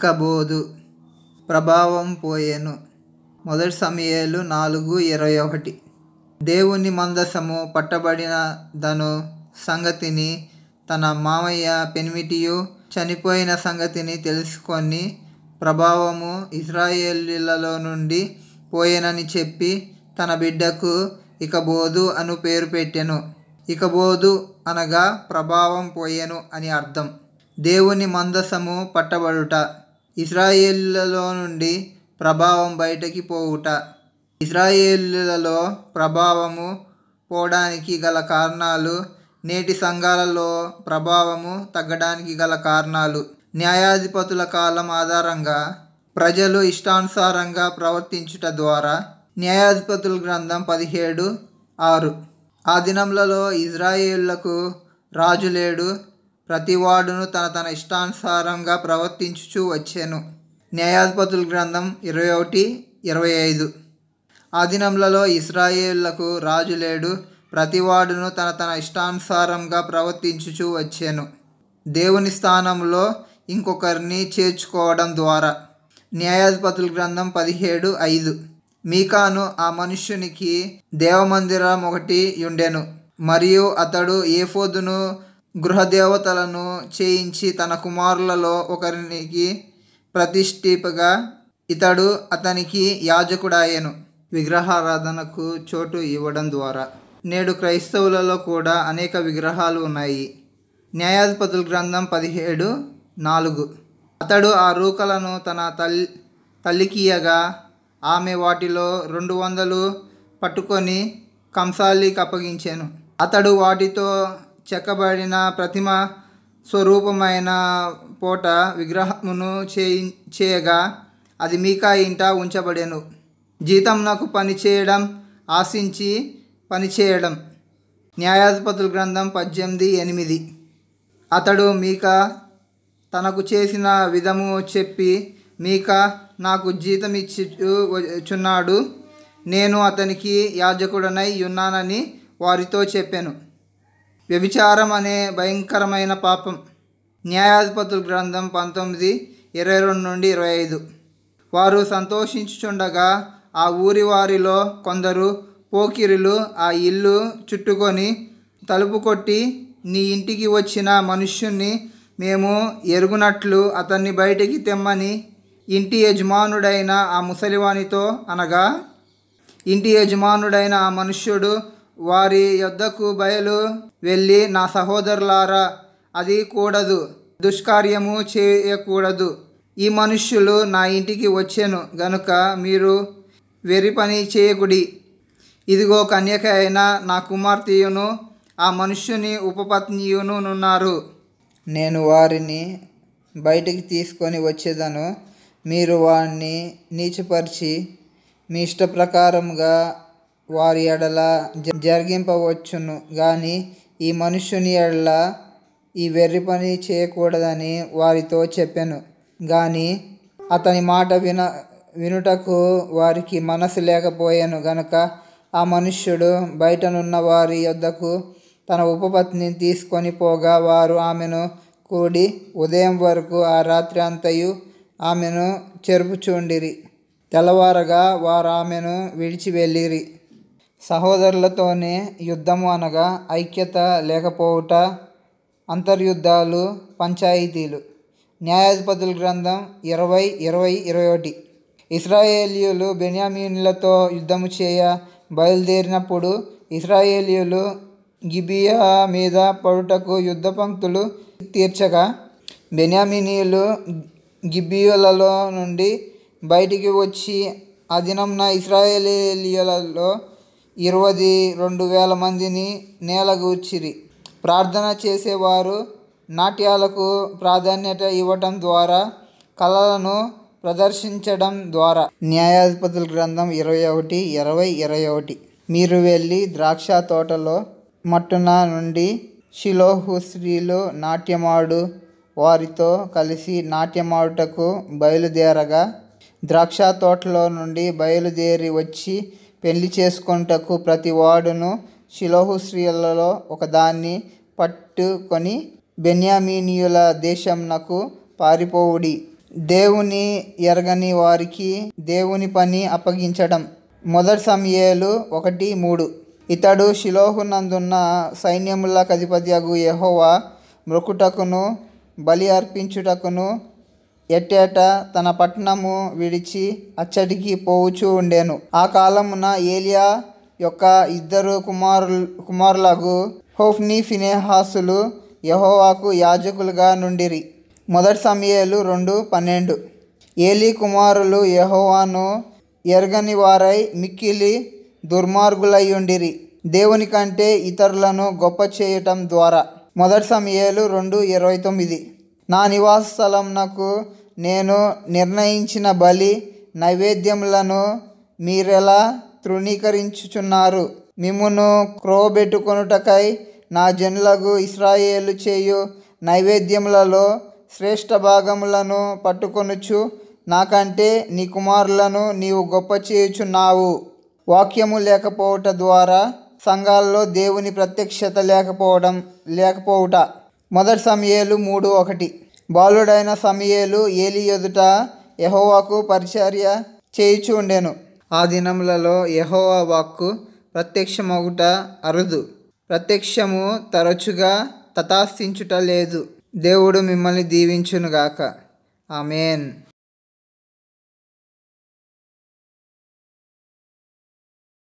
ఇకబోదు ప్రభావం పోయెను. 1 సమూయేలు 4:21. దేవుని మందసము పట్టబడినదను సంగతిని తన మామయ్య పెనిమిటియు చనిపోయిన సంగతిని తెలుసుకొని ప్రభావము ఇశ్రాయేలీయులలో నుండి పోయెనని చెప్పి తన బిడ్డకు ఇకబోదు అను పేరు పెట్టెను. ఇకబోదు అనగా ప్రభావం పోయెను అని అర్థం. దేవుని మందసము పట్టబడుట, ఇశ్రాయేలీయులలో నుండి ప్రభావం బయటకి పోవుట. ఇశ్రాయేలీయులలో ప్రభావము పోవడానికి గల కారణాలు, నేటి సంఘాలలో ప్రభావము తగ్గడానికి గల కారణాలు. న్యాయాధిపతుల కాలం ఆధారంగా ప్రజలు ఇష్టానుసారంగా ప్రవర్తించుట ద్వారా. న్యాయాధిపతుల గ్రంథం 17:6. ఆ దినములలో ఇశ్రాయేలులకు రాజు లేడు, ప్రతివాడును తన ఇష్టానుసారంగా ప్రవర్తించుచూ వచ్చెను. న్యాయాధిపతుల గ్రంథం 21:25. ఆ దినములలో ఇశ్రాయేలులకు రాజు లేడు, ప్రతివాడును తన ఇష్టానుసారంగా ప్రవర్తించుచూ వచ్చెను. దేవుని స్థానంలో ఇంకొకరిని చేర్చుకోవడం ద్వారా. న్యాయాధిపతుల గ్రంథం 17:5. మీకాను ఆ మనుష్యునికి దేవమందిరం ఒకటి ఉండెను, మరియు అతడు ఏఫోదును గృహదేవతలను చేయించి తన కుమారులలో ఒకరికి ప్రతిష్ఠింపగా ఇతడు అతనికి యాజకుడాయెను. విగ్రహారాధనకు చోటు ఇవ్వడం ద్వారా. నేడు క్రైస్తవులలో కూడా అనేక విగ్రహాలు ఉన్నాయి. న్యాయాధిపతుల గ్రంథం 17:4. అతడు ఆ రూకలను తన తల్లికియగా ఆమె వాటిలో 200 పట్టుకొని కంసాలికి అప్పగించెను. అతడు వాటితో చెక్కబడిన ప్రతిమ స్వరూపమైన పోట విగ్రహమును చేయగా అది మీకా ఇంట ఉంచబడెను. జీతమునకు పనిచేయడం, ఆశించి పనిచేయడం. న్యాయాధిపతుల గ్రంథం 18:8. అతడు మీకా తనకు చేసిన విధము చెప్పి, మీకా నాకు జీతమిచ్చుచున్నాడు, నేను అతనికి యాజకుడనై ఉన్నానని వారితో చెప్పెను. వ్యభిచారం అనే భయంకరమైన పాపం. న్యాయాధిపతుల గ్రంథం 19:22-25. వారు సంతోషించుచుండగా ఆ ఊరి వారిలో కొందరు పోకిరులు ఆ ఇల్లు చుట్టుకొని తలుపు కొట్టి, నీ ఇంటికి వచ్చిన మనుష్యుణ్ణి మేము ఎరుగునట్లు అతన్ని బయటికి తెమ్మని ఇంటి యజమానుడైన ఆ ముసలివానితో అనగా, ఇంటి యజమానుడైన ఆ మనుష్యుడు వారి యొద్దకు బయలు వెళ్ళి, నా సహోదరులారా, అది కూడదు, దుష్కార్యము చేయకూడదు. ఈ మనుష్యులు నా ఇంటికి వచ్చెను గనుక మీరు వెర్రి పని చేయకుడి. ఇదిగో కన్యక అయిన నా కుమార్తెయును ఆ మనుష్యుని ఉపపత్నియును నున్నారు. నేను వారిని బయటికి తీసుకొని వచ్చేదను. మీరు వారిని నీచపరిచి మీ ఇష్టప్రకారముగా వారి ఎడల జరిగింపవచ్చును గాని ఈ మనుష్యుని ఎడల ఈ వెర్రి పని చేయకూడదని వారితో చెప్పెను. గాని అతని మాట వినుటకు వారికి మనసు లేకపోయెను గనుక ఆ మనుష్యుడు బయటనున్న వారి యొద్దకు తన ఉపపత్నిని తీసుకొని పోగా వారు ఆమెను కూడి ఉదయం వరకు ఆ రాత్రి అంతయు ఆమెను చెరుపుచుండిరి. తెల్లవారగా వారు ఆమెను విడిచి వెళ్ళిరి. సహోదరులతోనే యుద్ధము అనగా ఐక్యత లేకపోవుట, అంతర్యుద్ధాలు, పంచాయితీలు. న్యాయాధిపతుల గ్రంథం 20:20-21. ఇశ్రాయేలీయులు బెన్యామీనులతో యుద్ధము చేయ బయలుదేరినప్పుడు ఇశ్రాయేలీయులు గిబియా మీద పడుటకు యుద్ధ పంక్తులు తీర్చగా, బెన్యామీనీయులు గిబియోలలో నుండి బయటికి వచ్చి ఆ దినమున ఇశ్రాయేలీయులలో 22,000 మందిని నేలగూర్చిరి. ప్రార్థన చేసేవారు నాట్యాలకు ప్రాధాన్యత ఇవ్వటం ద్వారా, కళలను ప్రదర్శించడం ద్వారా. న్యాయాధిపతుల గ్రంథం 21:20-21. మీరు వెళ్ళి ద్రాక్ష తోటలో మట్టున నుండి షిలోహు స్త్రీలు నాట్యమాడు వారితో కలిసి నాట్యమాడుటకు బయలుదేరగా, ద్రాక్ష తోటలో నుండి బయలుదేరి వచ్చి పెళ్లి చేసుకొనుటకు ప్రతి వాడును షిలోహు స్త్రీలలో ఒకదాన్ని పట్టుకొని బెన్యామీనీయుల దేశమునకు పారిపోవుడి. దేవుని ఎరగని వారికి దేవుని పని అప్పగించడం. 1 సమూయేలు 1:3. ఇతడు షిలోహునందున్న సైన్యములకు అధిపతియగు యెహోవా మొక్కుటకును బలి అర్పించుటకును ఎట్టేటా తన పట్టణము విడిచి అచ్చటికి పోవుచూ ఉండెను. ఆ కాలమున ఏలియా యొక్క 2 కుమారులగు హోఫ్నీ ఫీనెహాసులు యెహోవాకు యాజకులుగా నుండిరి. 1 సమూయేలు 2:12. ఏలీ కుమారులు యెహోవాను ఎరగని వారై మిక్కిలి దుర్మార్గులయ్యుండిరి, దేవుని కంటే ఇతరులను గొప్ప చేయటం ద్వారా. 1 సమూయేలు 2:29. నా నివాస స్థలమునకు నేను నిర్ణయించిన బలి నైవేద్యములను మీరెలా తృణీకరించుచున్నారు? మిమ్మును క్రోబెట్టుకొనుటకై నా జనులగు ఇశ్రాయేలు చేయు నైవేద్యములలో శ్రేష్ఠ భాగములను పట్టుకొనుచు నాకంటే నీ కుమారులను నీవు గొప్ప చేయుచున్నావు. వాక్యము లేకపోవుట ద్వారా సంఘాల్లో దేవుని ప్రత్యక్షత లేకపోవుట. 1 సమూయేలు 3:1. బాలుడైన సమూయేలు ఏలీ ఎదుట యెహోవాకు పరిచర్య చేయుచు ఉండెను. ఆ దినములలో యెహోవా వాక్కు ప్రత్యక్షమగుట అరుదు, ప్రత్యక్షము తరచుగా తథాస్థించుట లేదు. దేవుడు మిమ్మల్ని దీవించునుగాక. ఆమేన్.